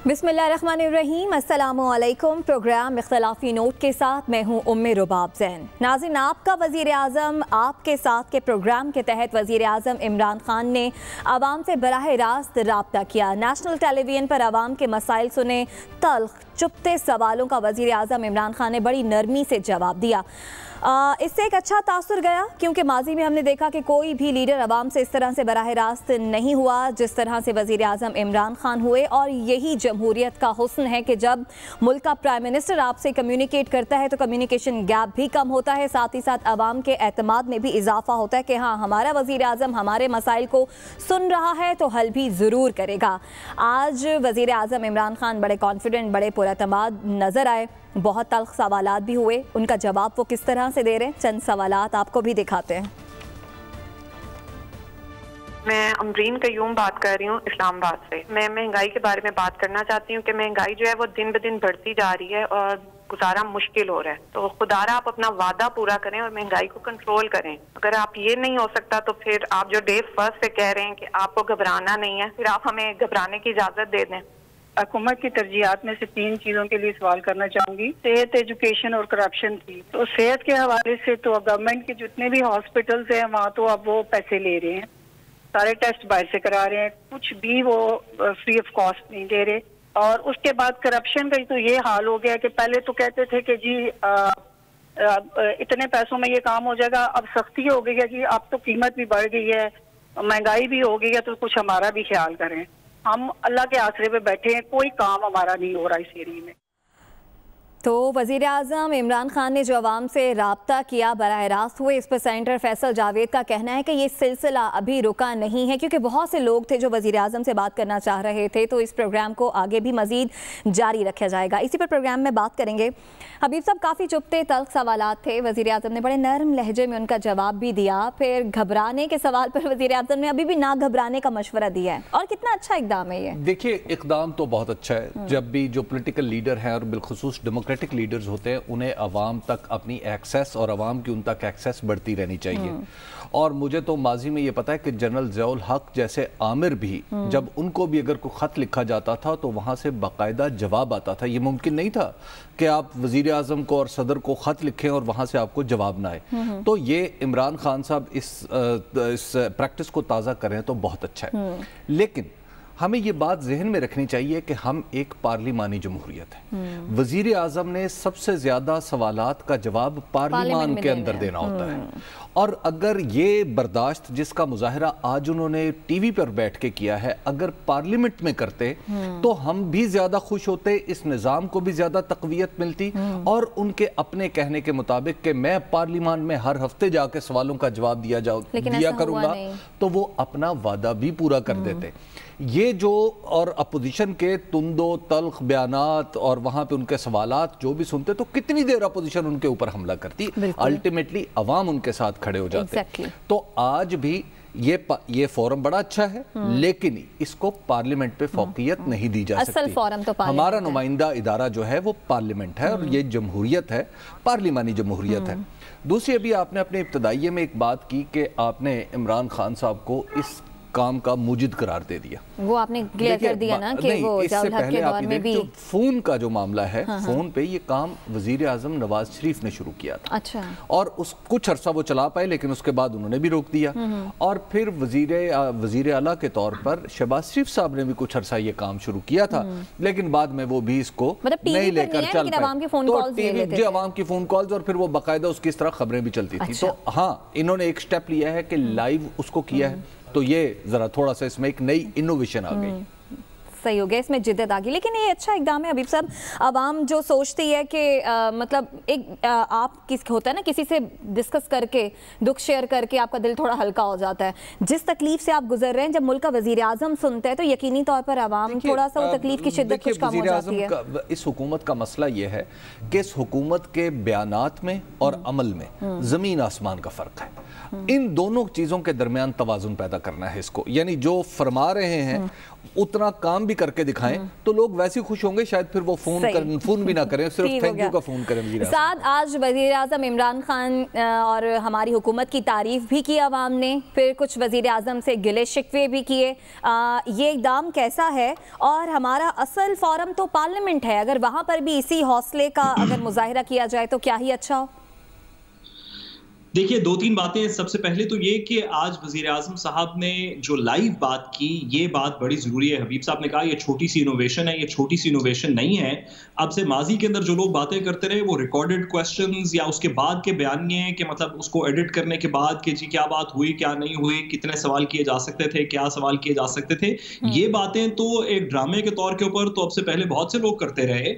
बिस्मिल्लाहिर्रहमानिर्रहीम, अस्सलामुअलैकुम। Programme इख्तलाफी note के साथ मैं हूँ उम्मे रुबाब ज़ैन। नाज़रीन, आपका वज़ीर आज़म आपके साथ के प्रोग्राम के तहत वज़ीर आज़म इमरान खान ने आवाम से बराह रास्त राब्ता किया। नेशनल टेलीविज़न पर आवाम के मसाइल सुने, तल्ख चुपते सवालों का वज़ीर आज़म इमरान खान ने बड़ी नरमी से जवाब दिया। इससे एक अच्छा तासुर गया, क्योंकि माजी में हमने देखा कि कोई भी लीडर आवाम से इस तरह से बराह रास्त नहीं हुआ जिस तरह से वज़ीर आज़म इमरान खान हुए। और यही जमहूरियत का हुस्न है कि जब मुल्क का प्राइम मिनिस्टर आपसे कम्युनिकेट करता है तो कम्युनिकेशन गैप भी कम होता है, साथ ही साथ आवाम के एतमाद में भी इजाफा होता है कि हाँ, हमारा वज़ीर आज़म हमारे मसाइल को सुन रहा है तो हल भी ज़रूर करेगा। आज वज़ीर आज़म इमरान खान बड़े कॉन्फिडेंट, बड़े पुरअतमाद नज़र आए। बहुत तल्ख सवालात भी हुए, उनका जवाब वो किस तरह से दे रहे हैं, चंद सवालात आपको भी दिखाते हैं। मैं अमरीन कयूम बात कर रही हूँ इस्लामाबाद से। मैं महंगाई के बारे में बात करना चाहती हूँ कि महंगाई जो है वो दिन ब दिन बढ़ती जा रही है और गुजारा मुश्किल हो रहा है। तो खुदारा आप अपना वादा पूरा करें और महंगाई को कंट्रोल करें। अगर आप ये नहीं हो सकता तो फिर आप जो डे फर्स्ट से कह रहे हैं कि आपको घबराना नहीं है, फिर आप हमें घबराने की इजाजत दे दें। हुकूमत की तरजीहात में से 3 चीज़ों के लिए सवाल करना चाहूँगी। सेहत, एजुकेशन और करप्शन थी। तो सेहत के हवाले से तो गवर्नमेंट के जितने भी हॉस्पिटल्स हैं वहाँ तो अब वो पैसे ले रहे हैं, सारे टेस्ट बाहर से करा रहे हैं, कुछ भी वो फ्री ऑफ कॉस्ट नहीं दे रहे। और उसके बाद करप्शन का तो ये हाल हो गया कि पहले तो कहते थे कि जी इतने पैसों में ये काम हो जाएगा, अब सख्ती हो गई है जी, अब तो कीमत भी बढ़ गई है, महंगाई भी हो गई है, तो कुछ हमारा भी ख्याल करें। हम अल्लाह के आसरे पे बैठे हैं, कोई काम हमारा नहीं हो रहा इस एरिया में। तो वज़ीर आज़म इमरान खान ने जो आवाम से राब्ता किया बराह रास्त हुए, इस पर सेनेटर फैसल जावेद का कहना है कि ये सिलसिला अभी रुका नहीं है, क्योंकि बहुत से लोग थे जो वज़ीर आज़म से बात करना चाह रहे थे। तो इस प्रोग्राम को आगे भी मज़ीद जारी रखा जाएगा। इसी पर प्रोग्राम में बात करेंगे। हबीब साहब, काफ़ी चुपते तल्ख सवालात थे, वज़ीर आज़म ने बड़े नरम लहजे में उनका जवाब भी दिया। फिर घबराने के सवाल पर वज़ीर आज़म ने अभी भी ना घबराने का मशवरा दिया है, और कितना अच्छा इक़दाम है ये। देखिए, इक़दाम तो बहुत अच्छा है। जब भी जो पोलिटिकल लीडर हैं और बिलखुसूस डेमोक्रेटिक लीडर्स होते हैं, उन्हें अवाम तक अपनी एक्सेस और अवाम की उन तक एक्सेस बढ़ती रहनी चाहिए। और मुझे तो माजी में ये पता है कि जनरल ज़ियाउल हक जैसे आमिर भी, जब उनको भी अगर कोई ख़त लिखा जाता था तो वहाँ से बाकायदा जवाब आता था। ये मुमकिन नहीं था कि आप वज़ीर आज़म को और सदर को ख़त लिखें और वहाँ से आपको जवाब ना आए। तो ये इमरान खान साहब इस प्रैक्टिस को ताज़ा करें तो बहुत अच्छा है। लेकिन हमें ये बात जहन में रखनी चाहिए कि हम एक पार्लिमानी जमहूरियत है। वज़ीर आज़म ने सबसे ज़्यादा सवालात का जवाब पार्लिमान के अंदर देना होता है। और अगर ये बर्दाश्त जिसका मुजाहरा आज उन्होंने टीवी पर बैठ के किया है, अगर पार्लियामेंट में करते तो हम भी ज़्यादा खुश होते, इस निज़ाम को भी ज़्यादा तक़वियत मिलती। और उनके अपने कहने के मुताबिक कि मैं पार्लियामान में हर हफ्ते जाके सवालों का जवाब दिया करूँगा, तो वो अपना वादा भी पूरा कर देते। ये जो और अपोजिशन के तुंदो तल्ख बयानात और वहाँ पे उनके सवालात जो भी सुनते, तो कितनी देर अपोजिशन उनके ऊपर हमला करती, अल्टीमेटली अवाम उनके साथ खड़े हो जाते। तो आज भी ये फोरम बड़ा अच्छा है, लेकिन इसको पार्लियामेंट पे फौकियत नहीं दी जा सकती। फोरम तो हमारा नुमाइंदा इदारा जो है वो पार्लियामेंट है, और ये जमहूरियत है, पार्लिमानी जमहूरियत है। दूसरी, अभी आपने अपने इब्तदाइये में एक बात की कि आपने इमरान खान साहब को इस काम का मुजिद करार दे दिया। वो आपने क्लियर कर दिया ना कि वो ज़ियाउल हक के दौर में भी फोन का जो मामला है, फोन पे ये काम वजीर आजम नवाज शरीफ ने शुरू किया था। अच्छा। और उस कुछ अरसा वो चला पाए, लेकिन उसके बाद उन्होंने भी रोक दिया। और फिर वजीर आला के तौर पर शहबाज शरीफ साहब ने भी कुछ अरसा ये काम शुरू किया था, लेकिन बाद में वो भी इसको नहीं लेकर चल पाए। तो आवाम की फोन कॉल्स और फिर वो बाकायदा उसकी इस तरह खबरें भी चलती थी। तो हाँ, इन्होंने एक स्टेप लिया है कि लाइव उसको किया है, तो ये जरा थोड़ा सा इसमें एक नई इनोवेशन आ गई। सही हो गया, इसमें जिद्दत आ गई। लेकिन ये अच्छा इकदाम है हबीब साहब। आवाम जो सोचती है कि मतलब एक आप होता है ना, किसी से डिस्कस करके दुख शेयर करके आपका दिल थोड़ा हल्का हो जाता है। जिस तकलीफ से आप गुजर रहे हैं, जब मुल्क का वजीर आजम सुनते हैं तो यकीनी तौर पर आवाम थोड़ा सा वो तकलीफ की शिद्दत कुछ कम हो जाती है। इस हुकूमत का मसला ये है कि इस हुकूमत के बयानात में और अमल में जमीन आसमान का फर्क है। इन दोनों चीजों के दरमियान तवाजुन पैदा करना है इसको, यानी जो फरमा रहे हैं उतना काम भी بھی करके दिखाएं तो लोग वैसे खुश होंगे, शायद फिर वो फोन भी ना करें, सिर्फ थैंक यू का फोन करें। वज़ीर साथ आज वज़ीर आज़म इमरान खान और हमारी हुकूमत की तारीफ भी की अवाम ने, फिर कुछ वज़ीर आज़म से गिले शिकवे भी किए। ये इक़दाम कैसा है? और हमारा असल फोरम तो पार्लियामेंट है, अगर वहाँ पर भी इसी हौसले का अगर मुजाहिरा किया जाए तो क्या ही अच्छा हो। देखिए, दो तीन बातें। सबसे पहले तो ये कि आज वज़ीर आज़म साहब ने जो लाइव बात की, ये बात बड़ी ज़रूरी है। हबीब साहब ने कहा ये छोटी सी इनोवेशन है, ये छोटी सी इनोवेशन नहीं है। अब से माजी के अंदर जो लोग बातें करते रहे वो रिकॉर्डेड क्वेश्चंस या उसके बाद के बयानिए कि मतलब उसको एडिट करने के बाद कि जी क्या बात हुई, क्या नहीं हुई, कितने सवाल किए जा सकते थे, क्या सवाल किए जा सकते थे, ये बातें तो एक ड्रामे के तौर के ऊपर तो अब से पहले बहुत से लोग करते रहे,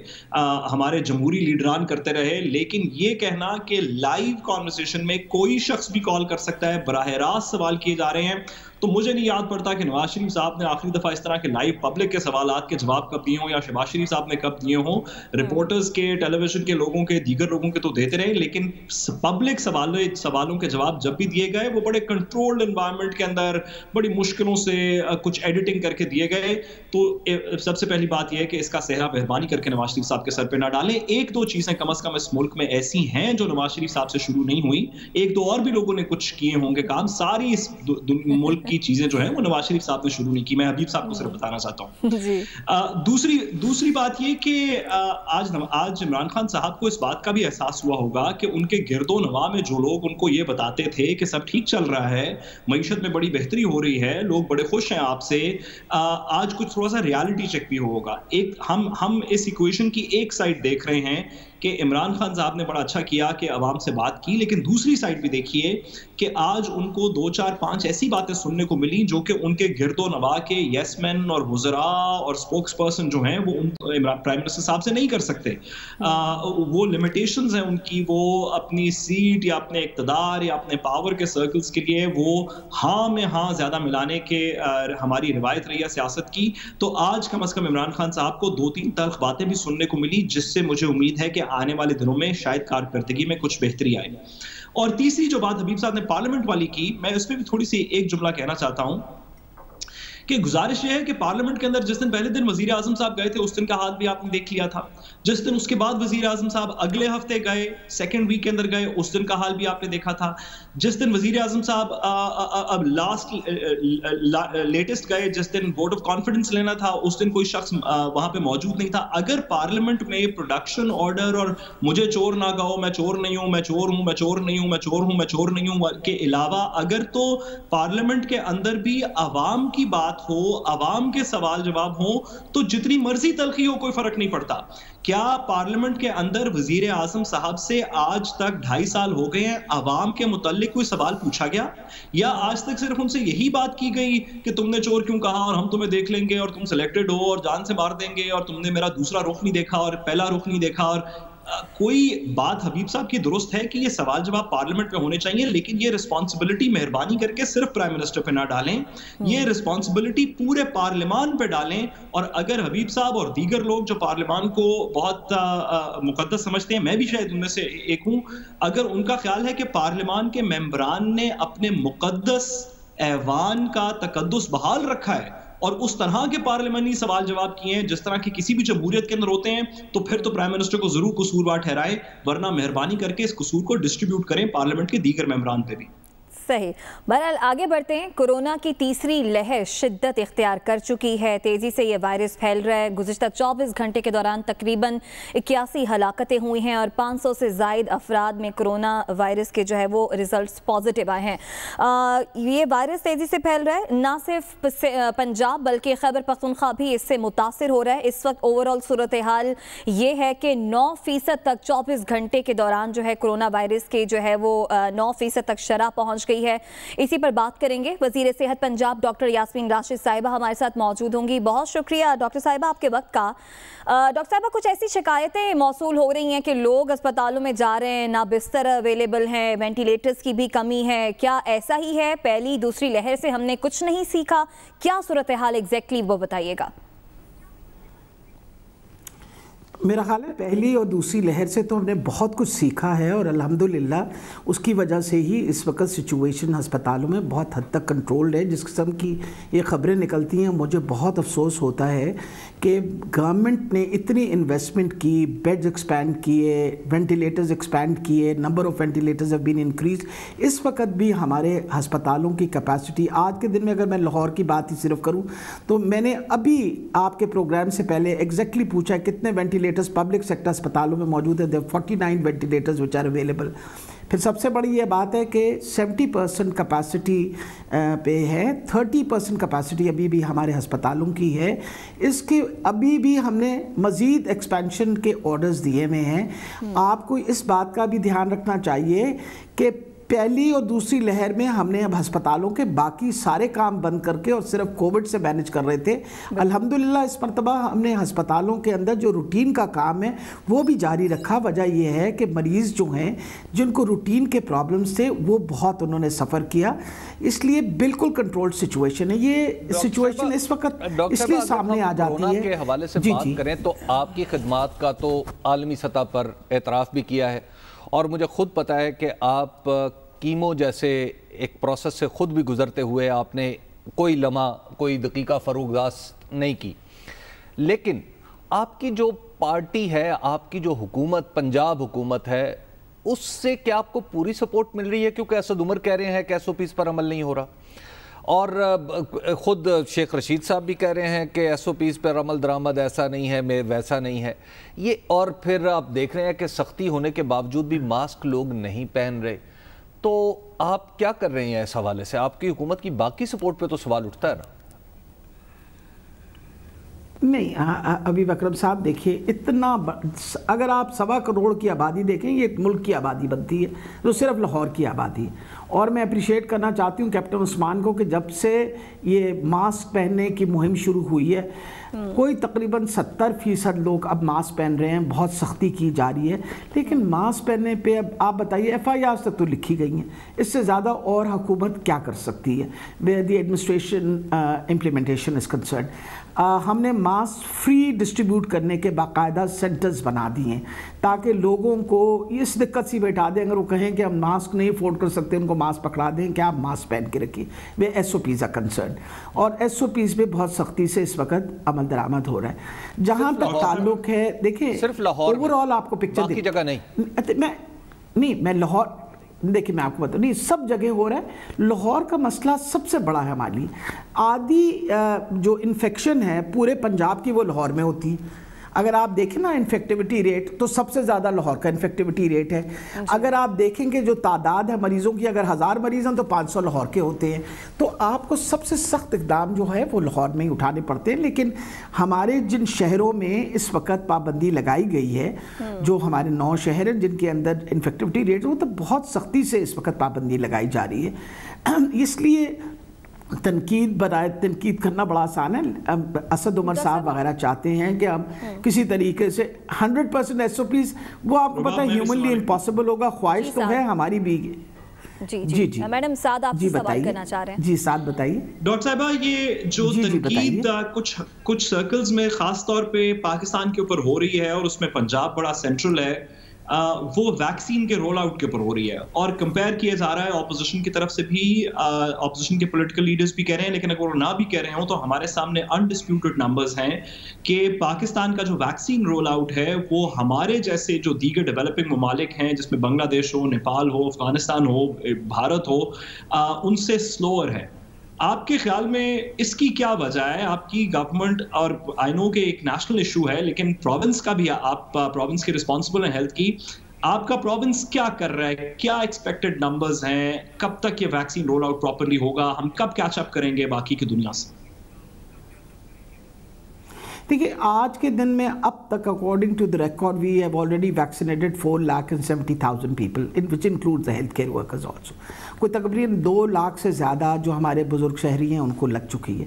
हमारे जमहूरी लीडरान करते रहे। लेकिन ये कहना कि लाइव कॉन्वर्सेशन में कोई शख्स भी कॉल कर सकता है, बराह रास्त सवाल किए जा रहे हैं, तो मुझे नहीं याद पड़ता कि नवाज शरीफ साहब ने आखिरी दफा इस तरह के लाइव पब्लिक के सवालात के जवाब कब दिए हों या शहबाज शरीफ साहब ने कब दिए हों। रिपोर्टर्स के, टेलीविजन के लोगों के, दीगर लोगों के तो देते रहे, लेकिन पब्लिक सवालों के जवाब जब भी दिए गए वो बड़े कंट्रोल्ड एनवायरनमेंट के अंदर बड़ी मुश्किलों से कुछ एडिटिंग करके दिए गए। तो सबसे पहली बात यह है कि इसका सेहरा मेहरबानी करके नवाज शरीफ साहब के सर पे ना डालें। एक दो चीजें कम अज कम इस मुल्क में ऐसी हैं जो नवाज शरीफ साहब से शुरू नहीं हुई, एक दो और भी लोगों ने कुछ किए होंगे काम, सारी इस मुल्क की चीजें जो है वो नवाज शरीफ साहब ने शुरू नहीं की। मैं हबीब साहब को सिर्फ बताना चाहता हूँ। दूसरी बात ये कि आज इमरान खान साहब को इस बात का भी एहसास हुआ होगा कि उनके गिरदो नवा में जो लोग उनको ये बताते थे कि सब ठीक चल रहा है, मईशत में बड़ी बेहतरी हो रही है, लोग बड़े खुश हैं आपसे, आज कुछ थोड़ा सा रियलिटी चेक भी होगा। एक हम इस इक्वेशन की एक साइड देख रहे हैं कि इमरान खान साहब ने बड़ा अच्छा किया कि अवाम से बात की, लेकिन दूसरी साइड भी देखिए कि आज उनको 2 4 5 ऐसी बातें सुनने को मिली जो कि उनके गिरदो नवा के यसमैन और वज़रा और स्पोक्स पर्सन जो हैं वो प्राइम मिनिस्टर साहब से नहीं कर सकते। वो लिमिटेशंस हैं उनकी, वो अपनी सीट या अपने इक़्तिदार या अपने पावर के सर्कल्स के लिए वो हाँ में हाँ ज़्यादा मिलाने के हमारी रिवायत रही है सियासत की। तो आज कम अज़ कम इमरान खान साहब को 2-3 तल्ख बातें भी सुनने को मिली, जिससे मुझे उम्मीद है कि आने वाले दिनों में शायद कारकर्दगी में कुछ बेहतरी आए। और तीसरी जो बात हबीब साहब ने पार्लियामेंट वाली की, मैं उस पर भी थोड़ी सी एक जुमला कहना चाहता हूं कि गुजारिश ये है कि पार्लियामेंट के अंदर जिस दिन पहले दिन वजीर आजम साहब गए थे उस दिन का हाल भी आपने देख लिया था, जिस दिन उसके बाद वजीर आजम साहब अगले हफ्ते गए, सेकेंड वीक के अंदर गए, उस दिन का हाल भी आपने देखा था। जिस दिन वजीर आजम साहब अब लेटेस्ट गए, जिस दिन वोट ऑफ कॉन्फिडेंस लेना था, उस दिन कोई शख्स वहां पे मौजूद नहीं था। अगर पार्लियामेंट में प्रोडक्शन ऑर्डर और मुझे चोर ना कहो, मैं चोर नहीं हूं, मैं चोर हूं, मैं चोर नहीं हूं, मैं चोर हूं, मैं चोर नहीं हूं के अलावा अगर तो पार्लियामेंट के अंदर भी अवाम की बात हो, अवाम के सवाल जवाब हो, तो जितनी मर्जी तलखी हो कोई फर्क नहीं पड़ता। क्या पार्लियामेंट के अंदर वजीर आजम साहब से आज तक 2.5 साल हो गए हैं अवाम के मुताल्लिक कोई सवाल पूछा गया, या आज तक सिर्फ उनसे यही बात की गई कि तुमने चोर क्यों कहा और हम तुम्हें देख लेंगे और तुम सिलेक्टेड हो और जान से मार देंगे और तुमने मेरा दूसरा रुख नहीं देखा और पहला रुख नहीं देखा? और कोई बात हबीब साहब की दुरुस्त है कि ये सवाल जवाब पार्लियामेंट में होने चाहिए, लेकिन ये रिस्पॉन्सिबिलिटी मेहरबानी करके सिर्फ प्राइम मिनिस्टर पे ना डालें, ये रिस्पॉन्सिबिलिटी पूरे पार्लियामान पे डालें। और अगर हबीब साहब और दीगर लोग जो पार्लियामान को बहुत मुकद्दस समझते हैं, मैं भी शायद उनमें से एक हूं, अगर उनका ख्याल है कि पार्लियामान के मेंबरान ने अपने मुकद्दस ऐवान का तकद्दुस बहाल रखा है और उस तरह के पार्लियामानी सवाल जवाब किए हैं जिस तरह के किसी भी जमहूरियत के अंदर होते हैं, तो फिर तो प्राइम मिनिस्टर को जरूर कसूरवार ठहराए, वरना मेहरबानी करके इस कसूर को डिस्ट्रीब्यूट करें पार्लियामेंट के दीगर मेंबरान पे भी। सही। बहरहाल आगे बढ़ते हैं। कोरोना की तीसरी लहर शिद्दत इख्तियार कर चुकी है, तेज़ी से ये वायरस फैल रहा है। गुज़िश्ता 24 घंटे के दौरान तकरीबन 81 हलाकतें हुई हैं और 500 से ज़ायद अफराद में कोरोना वायरस के जो है वो रिजल्ट्स पॉजिटिव आए हैं। ये वायरस तेज़ी से फैल रहा है, ना सिर्फ पंजाब बल्कि खैबर पख्तूनख्वा भी इससे मुतासर हो रहा है। इस वक्त ओवरऑल सूरत हाल ये है कि 9% तक 24 घंटे के दौरान जो है कोरोना वायरस के जो है वो 9% तक शरह पहुँच गई है। इसी पर बात करेंगे। वजीर सेहत पंजाब डॉक्टर यास्मीन राशिद साहिबा हमारे साथ मौजूद होंगी। बहुत शुक्रिया डॉक्टर साहिबा आपके वक्त का। डॉक्टर साहिबा, कुछ ऐसी शिकायतें मौसूल हो रही हैं कि लोग अस्पतालों में जा रहे हैं, ना बिस्तर अवेलेबल हैं, वेंटिलेटर्स की भी कमी है, क्या ऐसा ही है? पहली दूसरी लहर से हमने कुछ नहीं सीखा, क्या सूरत हाल एग्जैक्टली वो बताइएगा। میرا خیال ہے پہلی اور دوسری لہر سے تو ہم نے بہت کچھ سیکھا ہے اور الحمدللہ اس کی وجہ سے ہی اس وقت سچویشن ہسپتالوں میں بہت حد تک کنٹرولڈ ہے. جس قسم کی یہ خبریں نکلتی ہیں مجھے بہت افسوس ہوتا ہے کہ گورنمنٹ نے اتنی انویسٹمنٹ کی, بیڈز ایکسپینڈ کیے, وینٹیلیٹرز ایکسپینڈ کیے, number of ventilators have been increase. اس وقت بھی ہمارے ہسپتالوں کی کیپیسٹی آج کے دن میں, اگر میں لاہور کی بات ہی صرف کروں تو میں نے ابھی آپ کے پروگرام سے پہلے ایگزیکٹلی پوچھا ہے کتنے وینٹیلیٹرز پبلک سیکٹر ہسپتالوں میں موجود ہیں. دیر 49 وینٹیلیٹرز وچ آر اویلیبل. پھر سب سے بڑی یہ بات ہے کہ 70% کیپیسٹی پہ ہے, 30% کیپیسٹی ابھی بھی ہمارے ہسپتالوں کی ہے. اس کے ابھی بھی ہم نے مزید ایکسپینشن کے آرڈرز دیے ہوئے ہیں. آپ کو اس بات کا بھی دھیان رکھنا چاہیے کہ پہلی اور دوسری لہر میں ہم نے اب ہسپتالوں کے باقی سارے کام بند کر کے اور صرف کووڈ سے مینج کر رہے تھے. الحمدللہ اس مرتبہ ہم نے ہسپتالوں کے اندر جو روٹین کا کام ہے وہ بھی جاری رکھا. وجہ یہ ہے کہ مریض جو ہیں جن کو روٹین کے پرابلمز تھے وہ بہت انہوں نے سفر کیا, اس لیے بالکل کنٹرول سچویشن ہے. یہ سچویشن اس وقت اس لیے سامنے آ جاتی ہے. کورونا کے حوالے سے بات کریں تو آپ کی خدمات کا تو عالمی سطح پر اعتراف بھی کیا ہے اور مجھے خود پتہ ہے کہ آپ کیمو جیسے ایک پروسیس سے خود بھی گزرتے ہوئے آپ نے کوئی لمحہ کوئی دقیقہ فروگزاشت نہیں کی. لیکن آپ کی جو پارٹی ہے, آپ کی جو حکومت پنجاب حکومت ہے, اس سے کیا آپ کو پوری سپورٹ مل رہی ہے؟ کیونکہ اسد عمر کہہ رہے ہیں کہ ایس او پیز پر عمل نہیں ہو رہا اور خود شیخ رشید صاحب بھی کہہ رہے ہیں کہ ایس او پیز پر عمل درآمد ایسا نہیں ہے, ویسا نہیں ہے یہ. اور پھر آپ دیکھ رہے ہیں کہ سختی ہونے کے باوجود بھی ماسک لوگ نہیں پہن رہے. تو آپ کیا کر رہے ہیں اس حوالے سے؟ آپ کی حکومت کی باقی سپورٹ پہ تو سوال اٹھتا ہے نا. نہیں ابھی اکرم صاحب دیکھیے, اتنا اگر آپ 1.25 کروڑ کی آبادی دیکھیں, یہ ملک کی آبادی بنتی ہے تو صرف لاہور کی آبادی ہے. اور میں اپریشیٹ کرنا چاہتی ہوں کیپٹن عثمان کو کہ جب سے یہ ماسک پہننے کی مہم شروع ہوئی ہے کوئی تقریباً 70% لوگ اب ماسک پہن رہے ہیں. بہت سختی کی جا رہی ہے, لیکن ماسک پہننے پہ اب آپ بتائیے FIRs تک تو لکھی گئی ہیں, اس سے زیادہ اور حکومت کیا کر سکتی ہے؟ where the administration implementation is concerned. ہم نے ماسک فری ڈسٹریبیوٹ کرنے کے باقاعدہ سینٹرز بنا دیے ہیں تاکہ لوگوں کو اس دقت سے بیٹھا دیں. اگر وہ کہیں کہ ہم ماسک نہیں افورڈ کر سکتے, ان کو ماسک پکڑا دیں کہ آپ ماسک پہن کے رکھیے. وہ SOPs are concerned, اور SOPs پہ بہت سختی سے اس وقت عمل درآمد ہو رہا ہے. جہاں تک تعلق ہے دیکھیں صرف لاہور اوور آل آپ کو پکچر باقی جگہ نہیں, میں لاہور دیکھیں میں آپ کو بتاؤں, نہیں سب جگہ ہو رہا ہے. لاہور کا مسئلہ سب سے بڑا ہے ہمارے لیے. آدھی جو انفیکشن ہے پورے پنجاب کی وہ لاہور میں ہوتی. اگر آپ دیکھیں نا انفیکٹیوٹی ریٹ تو سب سے زیادہ لاہور کا انفیکٹیوٹی ریٹ ہے. اگر آپ دیکھیں کہ جو تعداد ہے مریضوں کی, اگر 1000 مریض ہیں تو 500 لاہور کے ہوتے ہیں. تو آپ کو سب سے سخت اقدام جو ہے وہ لاہور میں ہی اٹھانے پڑتے ہیں. لیکن ہمارے جن شہروں میں اس وقت پابندی لگائی گئی ہے, جو ہمارے 9 شہر ہیں جن کے اندر انفیکٹیوٹی ریٹ وہ تو بہت سختی سے اس وقت پابندی لگائی جا رہی ہے. اس لیے تنقید کرنا بڑا آسان ہے. اسد عمر صاحب وغیرہ چاہتے ہیں کہ ہم کسی طریقے سے 100% SOPs, وہ آپ کو پتہ ہے ہیومنلی امپاسبل ہوگا. خواہش تو ہے ہماری بھی. جی میڈم سعد آپ سے سوال کرنا چاہ رہے ہیں. جی سعد بتائیے. ڈاکٹر صاحبہ یہ جو تنقید کچھ سرکلز میں خاص طور پہ پاکستان کے اوپر ہو رہی ہے اور اس میں پنجاب بڑا سینٹرل ہے, وہ ویکسین کے رول آؤٹ کے اوپر ہو رہی ہے اور کمپیئر کیا جا رہا ہے اپوزیشن کی طرف سے بھی. اپوزیشن کے پولیٹیکل لیڈرز بھی کہہ رہے ہیں, لیکن اگر وہ نہ بھی کہہ رہے ہوں تو ہمارے سامنے انڈسپیوٹڈ نمبرز ہیں کہ پاکستان کا جو ویکسین رول آؤٹ ہے وہ ہمارے جیسے جو دیگر ڈیولپنگ ممالک ہیں جس میں بنگلہ دیش ہو, نیپال ہو, افغانستان ہو, بھارت ہو, ان سے سلوور ہے. آپ کے خیال میں اس کی کیا وجہ ہے؟ آپ کی گورنمنٹ, اور آئی نو کہ ایک نیشنل ایشو ہے لیکن پروونس کا بھی, آپ پروونس کے رسپانسبل ہیں ہیلتھ کی, آپ کا پروونس کیا کر رہا ہے؟ کیا ایکسپیکٹڈ نمبرز ہیں؟ کب تک یہ ویکسین رول آؤٹ پراپرلی ہوگا؟ ہم کب کیچ اپ کریں گے باقی کی دنیا سے؟ دیکھیے آج کے دن میں اب تک according to the record we have already vaccinated 4,70,000 people which include the health care workers also. کوئی تقریباً 2 لاکھ سے زیادہ جو ہمارے بزرگ شہری ہیں ان کو لگ چکی ہے.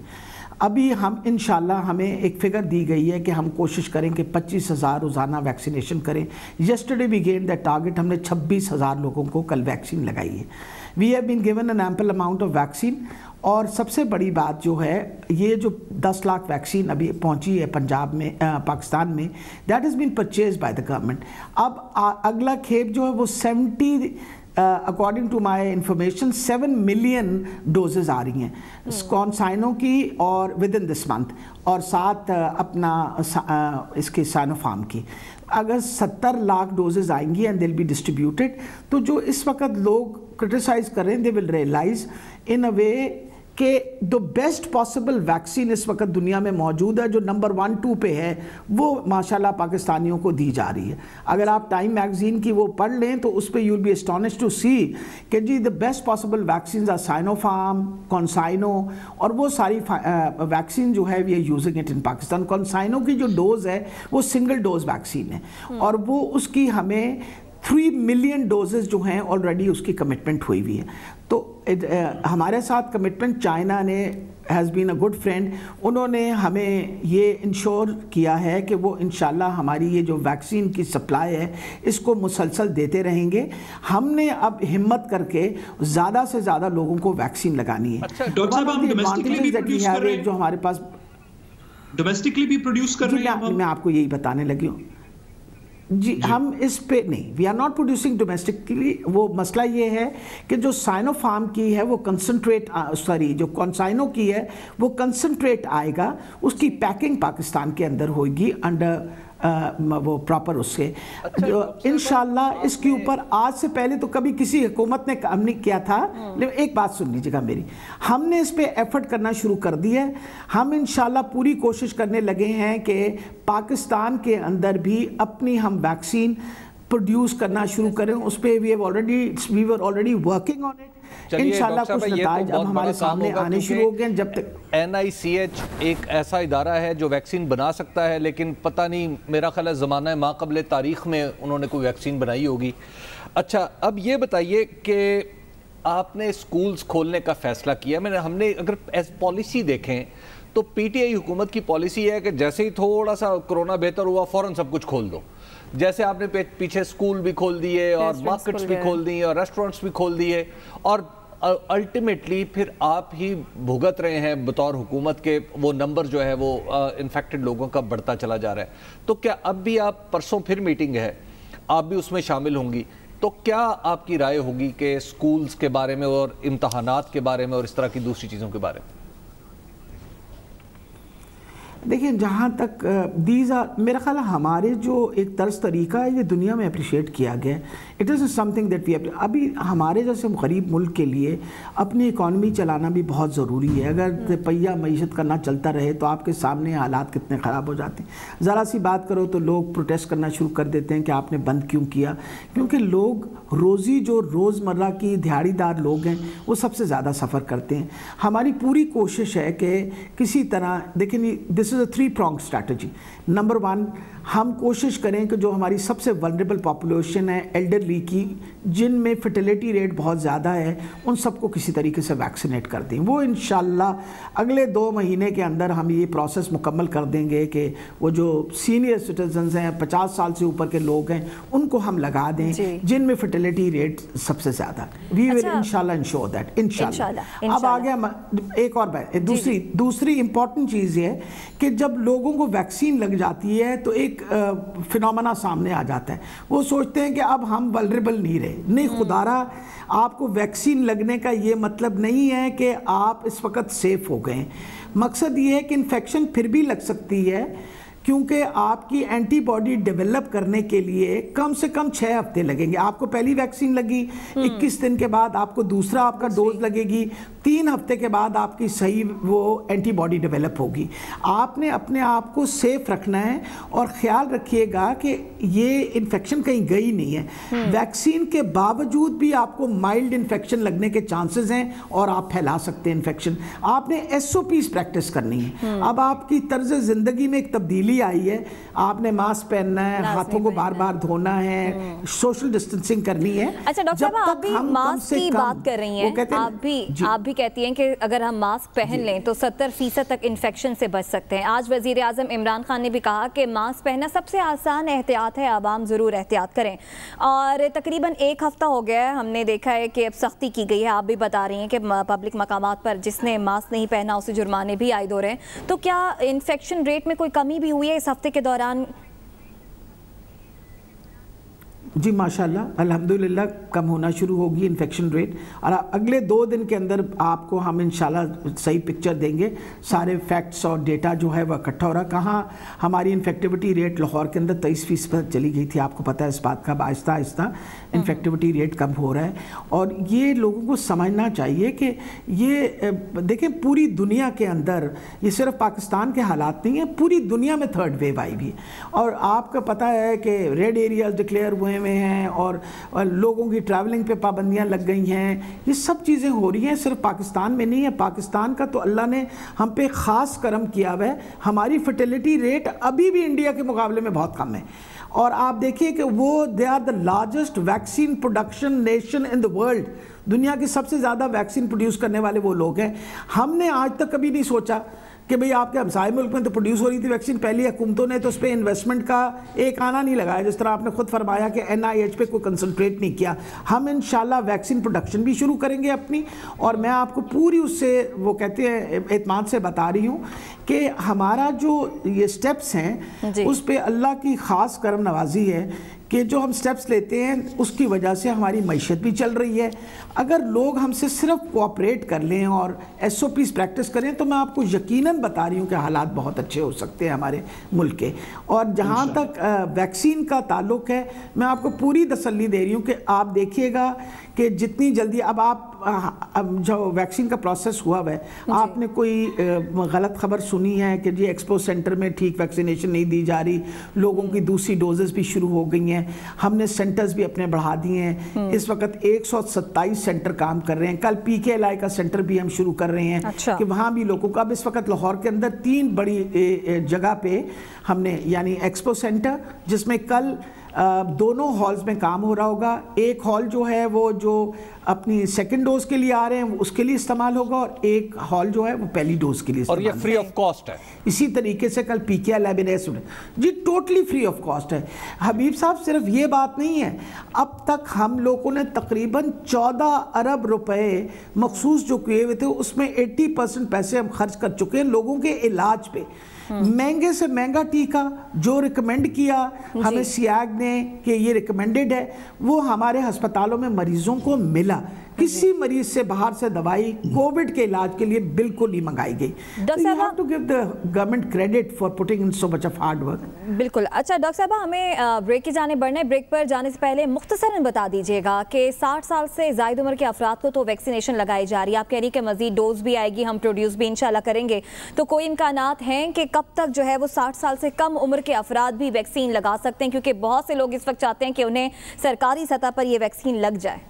ابھی ہم انشاءاللہ ہمیں ایک فگر دی گئی ہے کہ ہم کوشش کریں کہ 25,000 روزانہ ویکسینیشن کریں. Yesterday we gain that target, ہم نے 26,000 لوگوں کو کل ویکسین لگائی ہے. We have been given an ample amount of vaccine, اور سب سے بڑی بات جو ہے یہ جو 10 لاکھ ویکسین ابھی پہنچی ہے پنجاب میں پاکستان میں that has been purchase by the government. اب اگلا کھیپ جو ہے وہ 70 according to my information 7 million doses آ رہی ہیں کونسائنو کی اور ود ان دس منتھ, اور ساتھ اپنا اس کے سائنوفارم کی. اگر 70 لاکھ ڈوزز آئیں گی and they will be distributed, تو جو اس وقت لوگ کرٹیسائز کر رہے ہیں دے ول ریئلائز ان اے وے کہ جو بیسٹ پاسبل ویکسین اس وقت دنیا میں موجود ہے جو نمبر 1 2 پہ ہے وہ ماشاءاللہ پاکستانیوں کو دی جا رہی ہے. اگر آپ ٹائم میگزین کی وہ پڑھ لیں تو اس پہ you will be astonished to see کہ جی the best possible vaccines are Sinopharm, CanSino, اور وہ ساری ویکسین جو ہے we are using it in Pakistan. CanSino کی جو ڈوز ہے وہ سنگل ڈوز ویکسین ہے اور وہ اس کی ہمیں 3 ملین ڈوزز جو ہیں آلریڈی اس کی کمٹمنٹ ہوئی ہوئی ہے. تو ہمارے ساتھ کمٹمنٹ چائنا نے has been a good friend, انہوں نے ہمیں یہ انشور کیا ہے کہ وہ انشاءاللہ ہماری یہ جو ویکسین کی سپلائی ہے اس کو مسلسل دیتے رہیں گے. ہم نے اب ہمت کر کے زیادہ سے زیادہ لوگوں کو ویکسین لگانی ہے. ڈاکٹر صاحب آپ ڈومیسٹکلی بھی پروڈیوس کر رہے ہیں جو ہمارے پاس ڈومیسٹکلی بھی پروڈیوس کر رہے ہیں. میں آپ کو یہی بتانے لگی ہوں جی, ہم اس پہ نہیں, we are not producing domestically. وہ مسئلہ یہ ہے کہ جو سائنو فارم کی ہے وہ کنسنٹریٹ جو کونسائنو کی ہے وہ کنسنٹریٹ آئے گا, اس کی پیکنگ پاکستان کے اندر ہوگی انڈر وہ پراپر اس سے انشاءاللہ. اس کے اوپر آج سے پہلے تو کبھی کسی حکومت نے کام نہیں کیا تھا, لیکن ایک بات سن لیجیے گا میری, ہم نے اس پہ ایفرٹ کرنا شروع کر دیا ہے. ہم انشاءاللہ پوری کوشش کرنے لگے ہیں کہ پاکستان کے اندر بھی اپنی ہم ویکسین پروڈیوس کرنا شروع کریں. اس پہ we were already working on it. انشاءاللہ کچھ نتائج اب ہمارے سامنے آنے شروع ہو گئے ہیں. جب تک NICH ایک ایسا ادارہ ہے جو ویکسین بنا سکتا ہے, لیکن پتہ نہیں, میرا خیال ہے زمانہ ما قبل تاریخ میں انہوں نے کوئی ویکسین بنائی ہوگی. اچھا, اب یہ بتائیے کہ آپ نے اسکولز کھولنے کا فیصلہ کیا. ہم نے اگر ایز پالیسی دیکھیں تو PTI حکومت کی پالیسی ہے کہ جیسے ہی تھوڑا سا کرونا بہتر ہوا فوراً سب کچھ کھول دو. جیسے آپ نے پیچھے اسکول بھی کھول دیے اور مارکیٹس بھی کھول دیے اور ریسٹورنٹس بھی کھول دیے, اور الٹیمیٹلی پھر آپ ہی بھگت رہے ہیں بطور حکومت کے وہ نمبر جو ہے وہ انفیکٹڈ لوگوں کا بڑھتا چلا جا رہا ہے. تو کیا اب بھی آپ, پرسوں پھر میٹنگ ہے, آپ بھی اس میں شامل ہوں گی, تو کیا آپ کی رائے ہوگی کہ اسکولز کے بارے میں اور امتحانات کے بارے میں اور اس طرح کی دوسری چیزوں کے بارے میں؟ دیکھیں, جہاں تک میرا خیال ہے ہمارے جو ایک طرز طریقہ ہے یہ دنیا میں اپریشیٹ کیا گیا ہے. It is something that we ابھی ہمارے جیسے غریب ملک کے لیے اپنی اکانومی چلانا بھی بہت ضروری ہے. اگر پہیہ معیشت کرنا چلتا رہے تو آپ کے سامنے حالات کتنے خراب ہو جاتے ہیں. ذرا سی بات کرو تو لوگ پروٹیسٹ کرنا شروع کر دیتے ہیں کہ آپ نے بند کیوں کیا, کیونکہ لوگ روزی جو روزمرہ کی دیہڑی دار لوگ ہیں وہ سب سے زیادہ سفر کرتے ہیں. ہماری پوری کوشش ہے کہ کسی طرح, دیکھیں دس از اے 3-pronged strategy. نمبر 1, ہم کوشش کریں کہ جو ہماری سب سے ولنریبل پاپولیشن ہے ایلڈرلی کی, جن میں فرٹیلیٹی ریٹ بہت زیادہ ہے, ان سب کو کسی طریقے سے ویکسینیٹ کر دیں. وہ انشاءاللہ اگلے 2 مہینے کے اندر ہم یہ پروسیس مکمل کر دیں گے کہ وہ جو سینئر سٹیزنز ہیں, 50 سال سے اوپر کے لوگ ہیں, ان کو ہم لگا دیں جن میں فرٹیلیٹی ریٹ سب سے زیادہ. وی ول انشاءاللہ انشور دیٹ انشاءاللہ. اب آگے ایک اور بات, دوسری امپورٹنٹ چیز یہ ہے کہ جب لوگوں کو ویکسین لگ جاتی ہے تو ایک فنومنا سامنے آ جاتا ہے. وہ سوچتے ہیں کہ اب ہم ولنریبل نہیں رہے. نہیں, خدارا آپ کو ویکسین لگنے کا یہ مطلب نہیں ہے کہ آپ اس وقت سیف ہو گئے. مقصد یہ ہے کہ انفیکشن پھر بھی لگ سکتی ہے, کیونکہ آپ کی اینٹی باڈی ڈیولپ کرنے کے لیے کم سے کم 6 ہفتے لگیں گے. آپ کو پہلی ویکسین لگی, 21 دن کے بعد آپ کو دوسرا آپ کا ڈوز لگے گی, 3 ہفتے کے بعد آپ کی صحیح وہ اینٹی باڈی ڈیولپ ہوگی. آپ نے اپنے آپ کو سیف رکھنا ہے اور خیال رکھیے گا کہ یہ انفیکشن کہیں گئی نہیں ہے. ویکسین کے باوجود بھی آپ کو مائلڈ انفیکشن لگنے کے چانسز ہیں اور آپ پھیلا سکتے ہیں انفیکشن. آپ نے SOPs پریکٹس کرنی ہے. اب آپ کی طرز زندگی میں ایک تبدیلی آئی ہے, آپ نے ماسک پہننا ہے, ہاتھوں کو بار بار دھونا ہے, سوشل ڈسٹینسنگ کرنی ہے. اچھا ڈاکٹر صاحب, آپ بھی ماسک کی بات کر رہی ہیں, آپ بھی भी कहती हैं कि अगर हम मास्क पहन लें तो 70% तक इन्फेक्शन से बच सकते हैं। आज वज़ीर आज़म इमरान खान ने भी कहा कि मास्क पहनना सबसे आसान एहतियात है, आवाम ज़रूर एहतियात करें। और तकरीबन 1 हफ़्ता हो गया है, हमने देखा है कि अब सख्ती की गई है। आप भी बता रही हैं कि पब्लिक मकामात पर जिसने मास्क नहीं पहना उसे जुर्माने भी आयद हो रहे हैं। तो क्या इन्फेक्शन रेट में कोई कमी भी हुई है इस हफ्ते के दौरान? जी माशाल्लाह, अल्हम्दुलिल्लाह कम होना शुरू होगी इन्फेक्शन रेट, और अगले 2 दिन के अंदर आपको हम इंशाल्लाह सही पिक्चर देंगे। सारे फैक्ट्स और डेटा जो है वह इकट्ठा हो रहा है। कहाँ हमारी इन्फेक्टिविटी रेट लाहौर के अंदर 23% चली गई थी, आपको पता है इस बात का। आहिस्ता आहिस्ता इन्फेक्टिविटी रेट कम हो रहा है, और ये लोगों को समझना चाहिए कि ये देखें पूरी दुनिया के अंदर, ये सिर्फ पाकिस्तान के हालात नहीं है, पूरी दुनिया में 3rd वेव आई भी है। और आपको पता है कि रेड एरियाज डिक्लेयर हुए में हैं, और लोगों की ट्रैवलिंग पे पाबंदियां लग गई हैं। ये सब चीज़ें हो रही हैं, सिर्फ पाकिस्तान में नहीं है। पाकिस्तान का तो अल्लाह ने हम पे ख़ास करम किया हुआ है। हमारी फर्टिलिटी रेट अभी भी इंडिया के मुकाबले में बहुत कम है, और आप देखिए कि वो they are the largest vaccine production nation in the world. दुनिया की सबसे ज़्यादा वैक्सीन प्रोड्यूस करने वाले वो लोग हैं। हमने आज तक कभी नहीं सोचा कि भाई आपके हमसाए मुल्क में तो प्रोड्यूस हो रही थी वैक्सीन, पहली हुकूमतों ने तो उस पर इन्वेस्टमेंट का एक आना नहीं लगाया, जिस तरह आपने खुद फरमाया कि NIH पे कोई कंसंट्रेट नहीं किया। हम इंशाल्लाह वैक्सीन प्रोडक्शन भी शुरू करेंगे अपनी, और मैं आपको पूरी उससे वो कहते हैं एतमाद से बता रही हूँ कि हमारा जो ये स्टेप्स हैं उस पर अल्लाह की ख़ास करम नवाजी है कि जो हम स्टेप्स लेते हैं उसकी वजह से हमारी मईशत भी चल रही है। अगर लोग हमसे सिर्फ कोऑपरेट कर लें और SOPs प्रैक्टिस करें तो मैं आपको यकीनन बता रही हूँ कि हालात बहुत अच्छे हो सकते हैं हमारे मुल्क के। और जहाँ तक वैक्सीन का ताल्लुक है, मैं आपको पूरी तसल्ली दे रही हूँ कि आप देखिएगा कि जितनी जल्दी अब जो वैक्सीन का प्रोसेस हुआ है, आपने कोई गलत खबर सुनी है कि जी एक्सपो सेंटर में ठीक वैक्सीनेशन नहीं दी जा रही, लोगों की दूसरी डोजेस भी शुरू हो गई हैं। हमने सेंटर्स भी अपने बढ़ा दिए हैं। इस वक्त 127 सेंटर काम कर रहे हैं। कल PKLI का सेंटर भी हम शुरू कर रहे हैं। अच्छा। कि वहाँ भी लोगों का, अब इस वक्त लाहौर के अंदर 3 बड़ी जगह पे हमने, यानी एक्सपो सेंटर जिसमें कल दोनों हॉल्स में काम हो रहा होगा। एक हॉल जो है वो जो अपनी सेकंड डोज के लिए आ रहे हैं उसके लिए इस्तेमाल होगा, और एक हॉल जो है वो पहली डोज के लिए इस्तेमाल, और ये फ्री ऑफ कॉस्ट है। इसी तरीके से कल PKLI जी टोटली फ्री ऑफ कॉस्ट है। हबीब साहब, सिर्फ ये बात नहीं है, अब तक हम लोगों ने तकरीबन 14 अरब रुपए मखसूस जो किए हुए थे उसमें 80% पैसे हम खर्च कर चुके हैं लोगों के इलाज पे। महंगे से महंगा टीका जो रिकमेंड किया हमें सियाग ने कि ये रिकमेंडेड है, वो हमारे अस्पतालों में मरीजों को मिला। किसी मरीज से बाहर से दवाई कोविड के इलाज के लिए बिल्कुल नहीं मंगाई गई। To give the government credit for putting in so much of hard work. बिल्कुल। अच्छा डॉक्टर साहब, हमें ब्रेक की जाने बढ़ना है। ब्रेक पर जाने से पहले मुख्तसरन बता दीजिएगा कि 60 साल से ज़ायद उम्र के अफराद को तो वैक्सीनेशन लगाई जा रही है, आप कह रही कि मजीद डोज भी आएगी, हम प्रोड्यूस भी इंशाल्लाह करेंगे, तो कोई इम्कानात हैं कि कब तक जो है वो 60 साल से कम उम्र के अफराद भी वैक्सीन लगा सकते हैं? क्योंकि बहुत से लोग इस वक्त चाहते हैं कि उन्हें सरकारी सतह पर ये वैक्सीन लग जाए।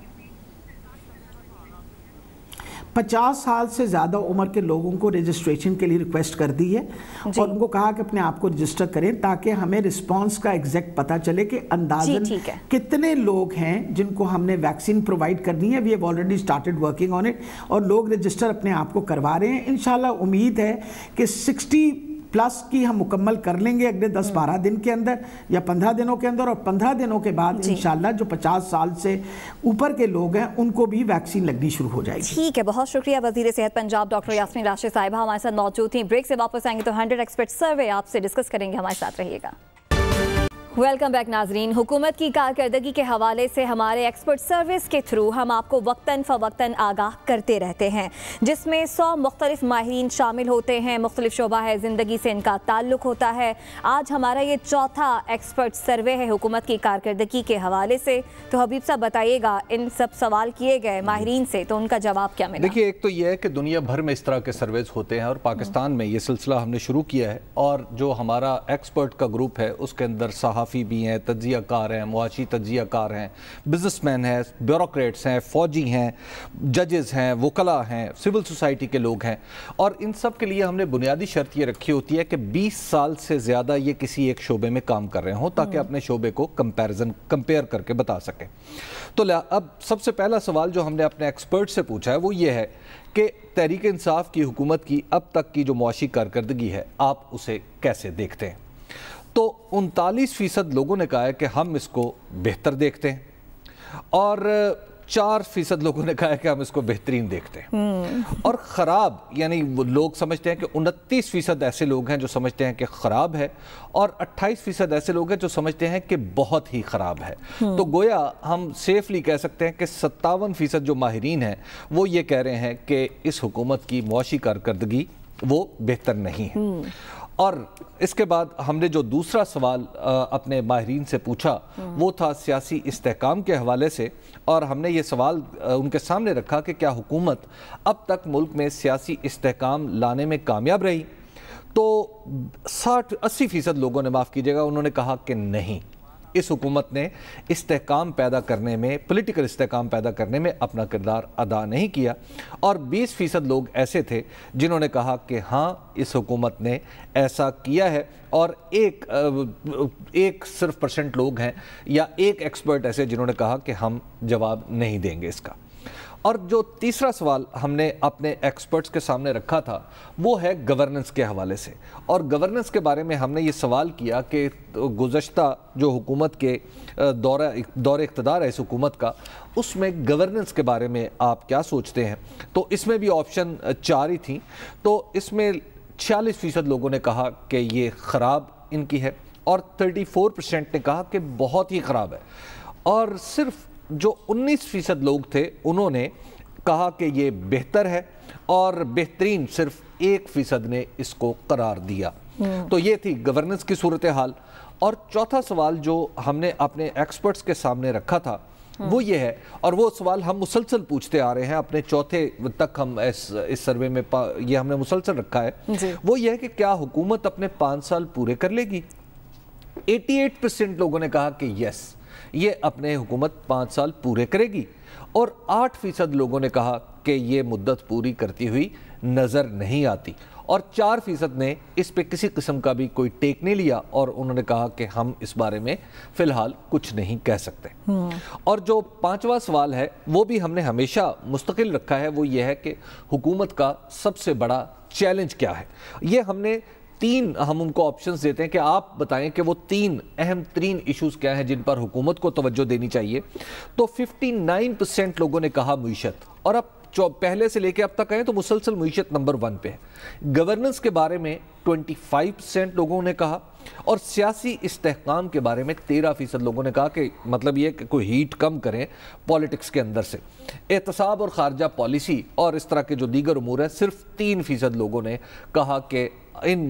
50 साल से ज़्यादा उम्र के लोगों को रजिस्ट्रेशन के लिए रिक्वेस्ट कर दी है, और उनको कहा कि अपने आप को रजिस्टर करें ताकि हमें रिस्पांस का एग्जैक्ट पता चले कि अंदाज़न कितने लोग हैं जिनको हमने वैक्सीन प्रोवाइड करनी है। We have already started working on it, और लोग रजिस्टर अपने आप को करवा रहे हैं। इंशाल्लाह उम्मीद है कि 60 प्लस की हम मुकम्मल कर लेंगे अगले 10-12 दिन के अंदर या 15 दिनों के अंदर, और 15 दिनों के बाद इंशाल्लाह जो 50 साल से ऊपर के लोग हैं उनको भी वैक्सीन लगनी शुरू हो जाएगी। ठीक है, बहुत शुक्रिया। वज़ीर सेहत पंजाब डॉक्टर यास्मीन राशिद साहिबा हमारे साथ मौजूद थी। ब्रेक से वापस आएंगे तो 100 एक्सपर्ट सर्वे आपसे डिस्कस करेंगे, हमारे साथ रहिएगा। वेलकम बैक नाजरीन। हुकूमत की कारकर्दगी के हवाले से हमारे एक्सपर्ट सर्विस के थ्रू हम आपको वक्तन फ़वक्तन आगाह करते रहते हैं, जिसमें 100 मुख्तलिफ माहिरीन शामिल होते हैं। मुख्तलिफ शोबा है ज़िंदगी से इनका ताल्लुक़ होता है। आज हमारा ये चौथा एक्सपर्ट सर्वे है हुकूमत की कारकर्दगी के हवाले से। तो हबीब साहब बताइएगा, इन सब सवाल किए गए माहिरीन से तो उनका जवाब क्या मिला? देखिए, एक तो ये है कि दुनिया भर में इस तरह के सर्वेज होते हैं, और पाकिस्तान में ये सिलसिला हमने शुरू किया है, और जो हमारा एक्सपर्ट का ग्रुप है उसके अंदर साहब صحافی भी हैं, तज्जिया कार हैं, मुआशी तज्जिया कार हैं, बिजनेसमैन हैं, ब्यूरोक्रेट्स हैं, फ़ौजी हैं, जजेस हैं, वकला हैं, सिविल सोसाइटी के लोग हैं, और इन सब के लिए हमने बुनियादी शर्त ये रखी होती है कि 20 साल से ज़्यादा ये किसी एक शोबे में काम कर रहे हों ताकि अपने शोबे को कंपेयर करके बता सकें। तो अब सबसे पहला सवाल जो हमने अपने एक्सपर्ट से पूछा है वो ये है कि तहरीक इंसाफ की हुकूमत की अब तक की जो मुआशी कारकर्दगी है आप उसे कैसे देखते हैं? तो 39% लोगों ने कहा है कि हम इसको बेहतर देखते हैं, और 4% लोगों ने कहा है कि हम इसको बेहतरीन देखते हैं। और ख़राब यानी वो लोग समझते हैं कि 29% ऐसे लोग हैं जो समझते हैं कि ख़राब है, और 28% ऐसे लोग हैं जो समझते हैं कि बहुत ही ख़राब है। तो गोया हम सेफली कह सकते हैं कि 57% जो माहिरीन हैं वो ये कह रहे हैं कि इस हुकूमत की मुआशी कारकर्दगी वो बेहतर नहीं है। और इसके बाद हमने जो दूसरा सवाल अपने माहिरीन से पूछा वो था सियासी इस्तेहकाम के हवाले से, और हमने ये सवाल उनके सामने रखा कि क्या हुकूमत अब तक मुल्क में सियासी इस्तेहकाम लाने में कामयाब रही? तो 60-80% लोगों ने, माफ़ कीजिएगा, उन्होंने कहा कि नहीं, इस हुकूमत ने इस्तेहकाम पैदा करने में, पॉलिटिकल इस्तेहकाम पैदा करने में अपना किरदार अदा नहीं किया। और 20% लोग ऐसे थे जिन्होंने कहा कि हाँ, इस हुकूमत ने ऐसा किया है, और एक सिर्फ % लोग हैं या एक एक्सपर्ट ऐसे जिन्होंने कहा कि हम जवाब नहीं देंगे इसका। और जो तीसरा सवाल हमने अपने एक्सपर्ट्स के सामने रखा था वो है गवर्नेंस के हवाले से, और गवर्नेंस के बारे में हमने ये सवाल किया कि गुज़श्ता जो हुकूमत के दौर इक़्तिदार है इस हुकूमत का, उसमें गवर्नेंस के बारे में आप क्या सोचते हैं? तो इसमें भी ऑप्शन 4 ही थी। तो इसमें 46% लोगों ने कहा कि ये ख़राब इनकी है, और 34% ने कहा कि बहुत ही ख़राब है, और सिर्फ जो 19% लोग थे उन्होंने कहा कि ये बेहतर है, और बेहतरीन सिर्फ 1% ने इसको करार दिया। तो ये थी गवर्नेंस की सूरत हाल। और चौथा सवाल जो हमने अपने एक्सपर्ट्स के सामने रखा था वो ये है, और वो सवाल हम मुसलसल पूछते आ रहे हैं, अपने चौथे तक हम इस सर्वे में ये हमने मुसलसल रखा है, वो ये है कि क्या हुकूमत अपने 5 साल पूरे कर लेगी? 88% लोगों ने कहा कि यस, ये अपने हुकूमत 5 साल पूरे करेगी, और 8% लोगों ने कहा कि ये मुद्दत पूरी करती हुई नज़र नहीं आती, और 4% ने इस पे किसी किस्म का भी कोई टेक नहीं लिया, और उन्होंने कहा कि हम इस बारे में फ़िलहाल कुछ नहीं कह सकते। और जो 5वां सवाल है वो भी हमने हमेशा मुस्तकिल रखा है, वो ये है कि हुकूमत का सबसे बड़ा चैलेंज क्या है? ये हमने 3 हम उनको ऑप्शंस देते हैं कि आप बताएं कि वो 3 अहम तरीन इश्यूज़ क्या हैं जिन पर हुकूमत को तवज्जो देनी चाहिए। तो 59% लोगों ने कहा मईशत, और अब पहले से लेके अब तक आए तो मुसलसल मईशत नंबर 1 पे है। गवर्नेंस के बारे में 25% लोगों ने कहा, और सियासी इस्तेहकाम के बारे में 13% लोगों ने कहा कि मतलब ये कि कोई हीट कम करें पॉलिटिक्स के अंदर से। एहतसाब और खारजा पॉलिसी और इस तरह के जो दीगर उमूर हैं, सिर्फ 3% लोगों ने कहा कि इन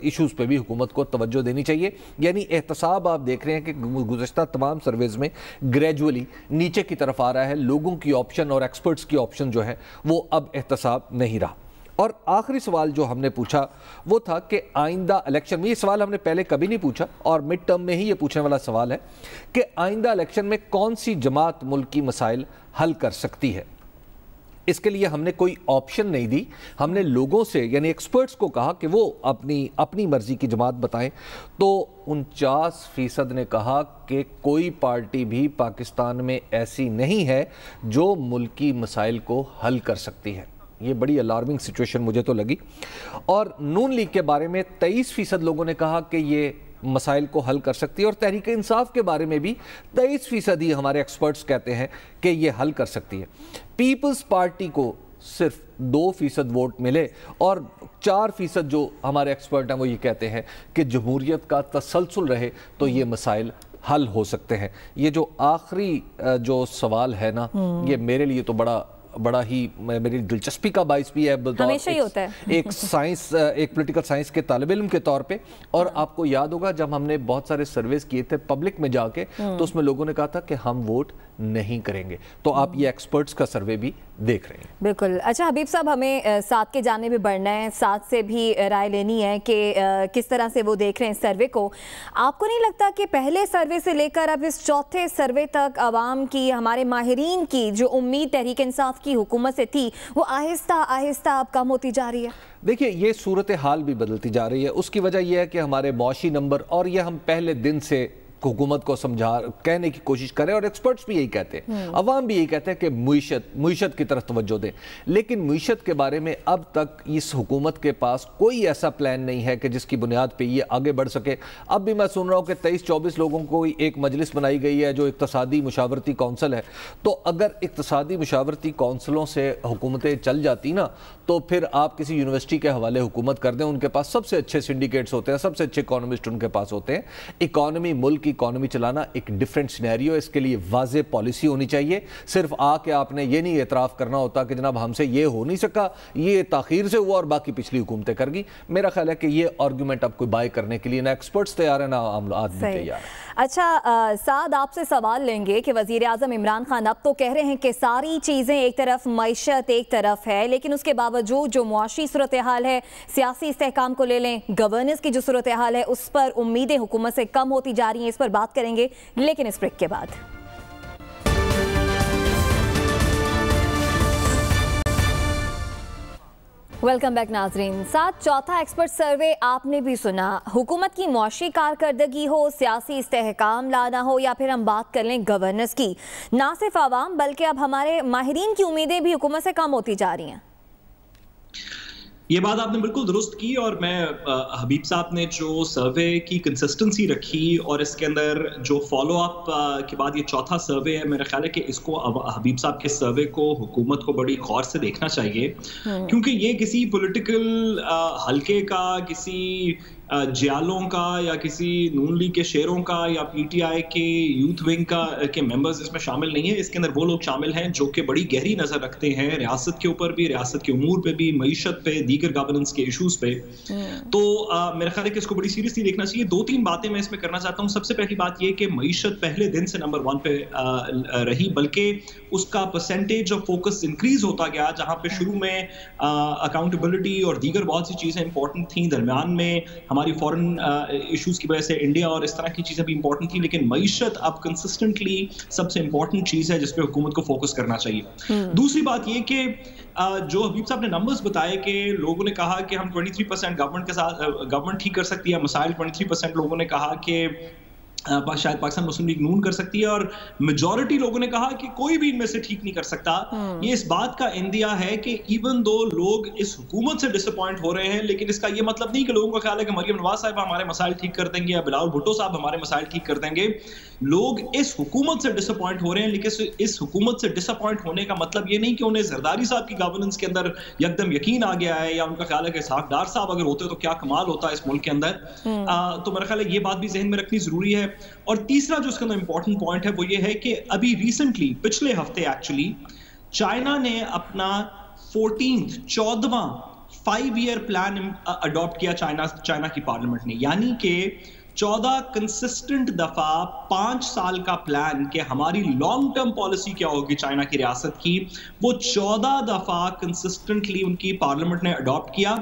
इशूज़ पे भी हुकूमत को तवज्जो देनी चाहिए। यानी एहतसाब आप देख रहे हैं कि गुज़श्ता तमाम सर्वेज़ में ग्रेजुअली नीचे की तरफ आ रहा है, लोगों की ऑप्शन और एक्सपर्ट्स की ऑप्शन जो है वो अब एहतसाब नहीं रहा। और आखिरी सवाल जो हमने पूछा वो था कि आइंदा इलेक्शन में, ये सवाल हमने पहले कभी नहीं पूछा और मिड टर्म में ही ये पूछने वाला सवाल है कि आइंदा इलेक्शन में कौन सी जमात मुल्क की मसाइल हल कर सकती है। इसके लिए हमने कोई ऑप्शन नहीं दी, हमने लोगों से यानी एक्सपर्ट्स को कहा कि वो अपनी मर्जी की जमात बताएं। तो 49% ने कहा कि कोई पार्टी भी पाकिस्तान में ऐसी नहीं है जो मुल्की मसाइल को हल कर सकती है। ये बड़ी अलार्मिंग सिचुएशन मुझे तो लगी। और नून लीग के बारे में 23% लोगों ने कहा कि ये मसाइल को हल कर सकती है, और तहरीक इंसाफ के बारे में भी 23% ही हमारे एक्सपर्ट्स कहते हैं कि ये हल कर सकती है। पीपल्स पार्टी को सिर्फ 2% वोट मिले, और 4% जो हमारे एक्सपर्ट हैं वो ये कहते हैं कि जमहूरियत का तसलसल रहे तो ये मसाइल हल हो सकते हैं। ये जो आखिरी जो सवाल है ना, ये मेरे लिए तो बड़ा बड़ा ही मेरी दिलचस्पी का बाइस भी है, हमेशा ही होता है एक साइंस, एक पॉलिटिकल साइंस के तालिब इल्म के तौर पे। और आपको याद होगा जब हमने बहुत सारे सर्वेस किए थे पब्लिक में जाके, तो उसमें लोगों ने कहा था कि हम वोट नहीं करेंगे। तो आप ये एक्सपर्ट्स का सर्वे भी देख रहे हैं। बिल्कुल। अच्छा हबीब साहब, हमें साथ के जाने भी बढ़ना है, साथ से भी राय लेनी है कि किस तरह से वो देख रहे हैं सर्वे को। आपको नहीं लगता कि पहले सर्वे से लेकर अब इस चौथे सर्वे तक आवाम की, हमारे माहिरीन की जो उम्मीद तहरीक इंसाफ की हुकूमत से थी वो आहिस्ता आहिस्ता अब कम होती जा रही है? देखिए, ये सूरत हाल भी बदलती जा रही है। उसकी वजह यह है कि हमारे मुआशी नंबर, और ये हम पहले दिन से हुकूमत को कहने की कोशिश करें, और एक्सपर्ट्स भी यही कहते हैं, अवाम भी यही कहते हैं कि मुईशत की तरफ तवज्जो दें। लेकिन मुईशत के बारे में अब तक इस हुकूमत के पास कोई ऐसा प्लान नहीं है कि जिसकी बुनियाद पे ये आगे बढ़ सके। अब भी मैं सुन रहा हूँ कि 23-24 लोगों को एक मजलिस बनाई गई है जो इक्तसादी मुशावरती कौंसिल है। तो अगर इक्तसादी मुशावरती कौंसिलों से हुकूमतें चल जाती ना, तो फिर आप किसी यूनिवर्सिटी के हवाले हुकूमत कर दें, उनके पास सबसे अच्छे सिंडिकेट्स होते हैं, सबसे अच्छे इकोनॉमिस्ट उनके पास होते हैं। इकोनॉमी, मुल्क की इकोनॉमी चलाना एक डिफरेंट सिनेरियो, इसके लिए वाज़े पॉलिसी होनी चाहिए। सिर्फ आके आपने ये नहीं एतराफ़ करना होता कि जनाब हमसे ये हो नहीं सका, ये ताख़ीर से हुआ और बाकी पिछली हुकूमतें कर गई। मेरा ख्याल है कि ये आर्गूमेंट अब कोई बाय करने के लिए ना एक्सपर्ट्स तैयार है ना आम आदमी तैयार है। अच्छा साद, आपसे सवाल लेंगे कि वज़ीर आज़म इमरान खान अब तो कह रहे हैं कि सारी चीज़ें एक तरफ, मईशत एक तरफ है, लेकिन उसके बावजूद जो मुआशी सूरत हाल है, सियासी इस्तेहकाम को ले लें, गवर्नेंस की जो सूरत हाल है, उस पर उम्मीदें हुकूमत से कम होती जा रही हैं। इस पर बात करेंगे लेकिन इस ब्रेक के बाद। वेलकम बैक नाजरीन। साथ चौथा एक्सपर्ट सर्वे आपने भी सुना। हुकूमत की मुआशी कारकर्दगी हो, सियासी इस्तेहकाम लाना हो, या फिर हम बात कर लें गवर्नेंस की, ना सिर्फ आवाम बल्कि अब हमारे माहिरीन की उम्मीदें भी हुकूमत से कम होती जा रही हैं। ये बात आपने बिल्कुल दुरुस्त की, और मैं हबीब साहब ने जो सर्वे की कंसिस्टेंसी रखी और इसके अंदर जो फॉलो अप के बाद ये चौथा सर्वे है, मेरा ख्याल है कि इसको हबीब साहब के सर्वे को हुकूमत को बड़ी गौर से देखना चाहिए, क्योंकि ये किसी पॉलिटिकल हलके का, किसी जियालों का, या किसी नून लीग के शेरों का, या पीटीआई के यूथ विंग के मेंबर्स इसमें शामिल नहीं है। इसके अंदर वो लोग शामिल हैं जो कि बड़ी गहरी नज़र रखते हैं रियासत के ऊपर भी, रियासत के उमूर पे भी, मईशत पे, दीगर गवर्नेंस के इशूज़ पे। तो मेरा ख्याल है कि इसको बड़ी सीरियसली देखना चाहिए। 2-3 बातें मैं इसमें करना चाहता हूँ। सबसे पहली बात ये कि मईशत पहले दिन से नंबर 1 पे रही, बल्कि उसका परसेंटेज ऑफ फोकस इंक्रीज होता गया। जहाँ पे शुरू में अकाउंटेबिलिटी और दीगर बहुत सी चीज़ें इंपॉर्टेंट थी, दरमियान में हमारी फॉरेन इश्यूज की वजह से इंडिया और इस तरह की चीजें भी इंपॉर्टेंट थी, लेकिन मईशत अब कंसिस्टेंटली सबसे इंपॉर्टेंट चीज है जिस पे हुकूमत को फोकस करना चाहिए। दूसरी बात ये कि जो हबीब साहब ने नंबर्स बताए कि लोगों ने कहा कि हम 23% गवर्नमेंट के साथ, गवर्नमेंट ठीक कर सकती है मसाइल, 23% लोगों ने कहा कि शायद पाकिस्तान मुस्लिम लीग नून कर सकती है, और मेजॉरिटी लोगों ने कहा कि कोई भी इनमें से ठीक नहीं कर सकता। ये इस बात का इंदिया है कि इवन दो लोग इस हुकूमत से डिसअपॉइंट हो रहे हैं, लेकिन इसका ये मतलब नहीं कि लोगों का ख्याल है कि मरियम नवाज साहब हमारे मसाइल ठीक कर देंगे या बिलावल भुट्टो साहब हमारे मसाइल ठीक कर देंगे। लोग इस हुकूमत से डिसअपॉइंट हो रहे हैं, लेकिन इस हुकूमत से डिसअपॉइंट होने का मतलब ये नहीं कि उन्हें जरदारी साहब की गवर्नेंस के अंदर यकदम यकीन आ गया है, या उनका ख्याल है कि इसहाक डार साहब अगर होते तो क्या कमाल होता है इस मुल्क के अंदर। तो मेरा ख्याल है ये बात भी जहन में रखनी जरूरी है। और तीसरा जो इसके अंदर इंपॉर्टेंट पॉइंट है वो ये है कि अभी रिसेंटली, पिछले हफ्ते एक्चुअली, चाइना ने अपना 14वां 5-year प्लान अडॉप्ट किया चाइना की पार्लियामेंट ने, यानी कि 14 कंसिस्टेंट दफा 5 साल का प्लान कि हमारी लॉन्ग टर्म पॉलिसी क्या होगी चाइना की रियासत की, वो 14 दफा कंसिस्टेंटली उनकी पार्लियामेंट ने अडॉप्ट किया।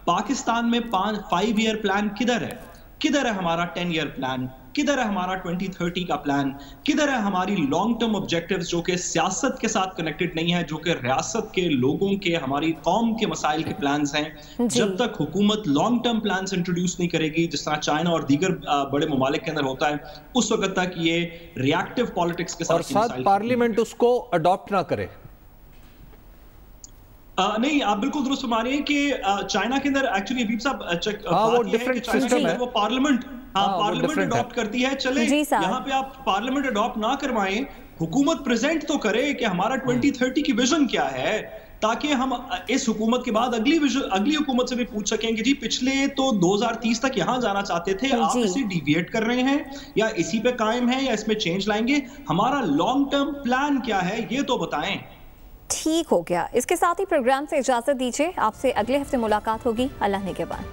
पाकिस्तान में 5-year प्लान किधर है? किधर है हमारा 10-year प्लान? किधर है हमारा 2030 का प्लान? किधर है हमारी लॉन्ग टर्म ऑब्जेक्टिव्स जो कि सियासत के साथ कनेक्टेड नहीं है, जो कि रियासत के लोगों के, हमारी कौम के मसाइल के प्लान्स हैं? जब तक हुकूमत लॉन्ग टर्म प्लान्स इंट्रोड्यूस नहीं करेगी, जिस तरह चाइना और दीगर बड़े ममालिक के अंदर होता है, उस वक्त तक ये रिएक्टिव पॉलिटिक्स के साथ पार्लियामेंट उसको अडॉप्ट ना करे। नहीं, आप बिल्कुल दुरुस्त फरमा रहे हैं कि चाइना के अंदर एक्चुअली हबीब साहब वो डिफरेंट सिस्टम है, वो पार्लियामेंट अडॉप्ट करती है। चले यहाँ पे आप पार्लियामेंट अडॉप्ट ना करवाएं, हुकूमत प्रेजेंट तो करे कि हमारा 2030 की विजन क्या है, ताकि हम इस हुकूमत के बाद अगली हुकूमत से भी पूछ सकें कि जी पिछले तो 2030 तक यहाँ जाना चाहते थे, आप इसे डिविएट कर रहे हैं या इसी पे कायम हैं या इसमें चेंज लाएंगे? हमारा लॉन्ग टर्म प्लान क्या है ये तो बताएं। ठीक हो गया। इसके साथ ही प्रोग्राम से इजाज़त दीजिए, आपसे अगले हफ्ते मुलाकात होगी। अल्लाह निगहबान।